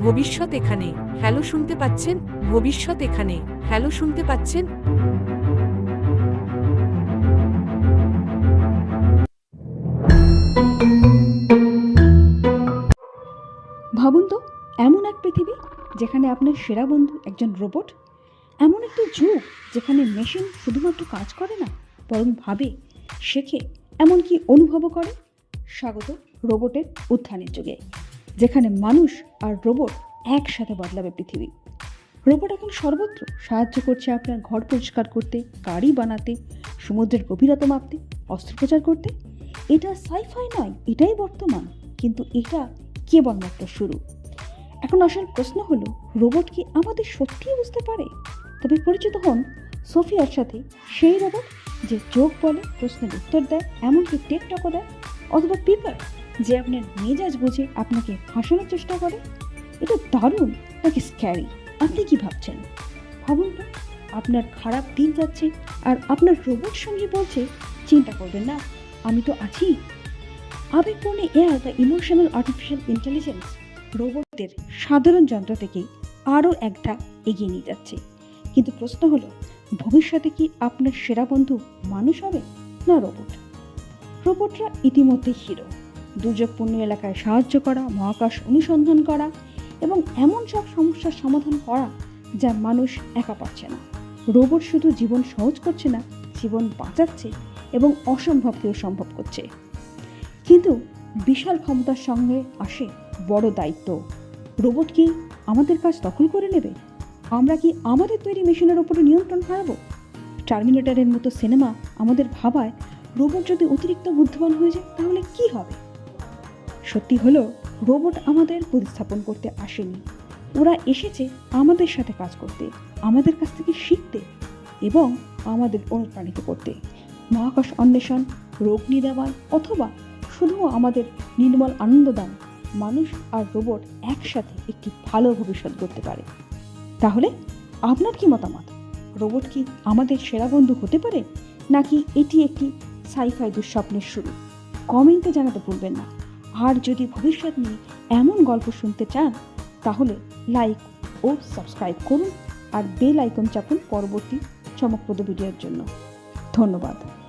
ভবিষ্যৎ এখানে। হ্যালো শুনতে পাচ্ছেন? ভবিষ্যৎ এখানে। হ্যালো শুনতে পাচ্ছেন? ভাবুন তো, এমন এক পৃথিবী যেখানে আপনার সেরা বন্ধু একজন রোবট, এমন একটি যুগ যেখানে মেশিন শুধুমাত্র কাজ করে না, বরং ভাবে, শেখে, এমনকি অনুভবও করে। স্বাগত রোবটের উত্থানের যুগে, যেখানে মানুষ আর রোবট একসাথে বদলাবে পৃথিবী। রোবট এখন সর্বত্র সাহায্য করছে আপনার ঘর পরিষ্কার করতে, গাড়ি বানাতে, সমুদ্রের গভীরতা মাপতে, অস্ত্রোপচার করতে। এটা সাইফাই নয়, এটাই বর্তমান। কিন্তু এটা কেবলমাত্র শুরু। এখন আসল প্রশ্ন হলো, রোবট কি আমাদের সত্যিই বুঝতে পারে? তবে পরিচিত হন সোফিয়ার সাথে, সেই রোবট যে চোখ বলে, প্রশ্নের উত্তর দেয়, এমনকি টেকটকও দেয়। অথবা পিপার, যে আপনার মেজাজ বুঝে আপনাকে হাসানোর চেষ্টা করে। এটা দারুণ নাকি স্ক্যারি? আপনি কি ভাবছেন? ভাবুন তো, আপনার খারাপ দিন যাচ্ছে আর আপনার রোবট সঙ্গে বলছে, চিন্তা করবেন না, আমি তো আছি। আবেগপূর্ণ এআই বা ইমোশনাল আর্টিফিশিয়াল ইন্টেলিজেন্স রোবটদের সাধারণ যন্ত্র থেকে আরও একটা এগিয়ে নিয়ে যাচ্ছে। কিন্তু প্রশ্ন হলো, ভবিষ্যতে কি আপনার সেরা বন্ধু মানুষ হবে না রোবট? রোবটরা ইতিমধ্যে হিরো। দুর্যোগপূর্ণ এলাকায় সাহায্য করা, মহাকাশ অনুসন্ধান করা এবং এমন সব সমস্যার সমাধান করা যা মানুষ একা পারছে না। রোবট শুধু জীবন সহজ করছে না, জীবন বাঁচাচ্ছে এবং অসম্ভবকেও সম্ভব করছে। কিন্তু বিশাল ক্ষমতার সঙ্গে আসে বড় দায়িত্ব। রোবট কি আমাদের কাজ দখল করে নেবে? আমরা কি আমাদের তৈরি মেশিনের ওপরে নিয়ন্ত্রণ হারাবো? টার্মিনেটরের মতো সিনেমা আমাদের ভাবায় রোবট যদি অতিরিক্ত বুদ্ধিমান হয়ে যায় তাহলে কি হবে? সত্যি হলো, রোবট আমাদের প্রতিস্থাপন করতে আসেনি। ওরা এসেছে আমাদের সাথে কাজ করতে, আমাদের কাছ থেকে শিখতে এবং আমাদের অনুপ্রাণিত করতে। মহাকাশ অন্বেষণ, রোগ নিরাময় অথবা শুধু আমাদের নির্মল আনন্দদান, মানুষ আর রোবট একসাথে একটি ভালো ভবিষ্যৎ গড়তে পারে। তাহলে আপনার কি মতামত? রোবট কি আমাদের সেরা বন্ধু হতে পারে, নাকি এটি একটি সাইফাই দুঃস্বপ্নের শুরু? কমেন্টে জানাতে ভুলবেন না। আর যদি ভবিষ্যৎ নিয়ে এমন গল্প শুনতে চান, তাহলে লাইক ও সাবস্ক্রাইব করুন আর বেল আইকন চাপুন পরবর্তী চমকপ্রদ ভিডিওর জন্য। ধন্যবাদ।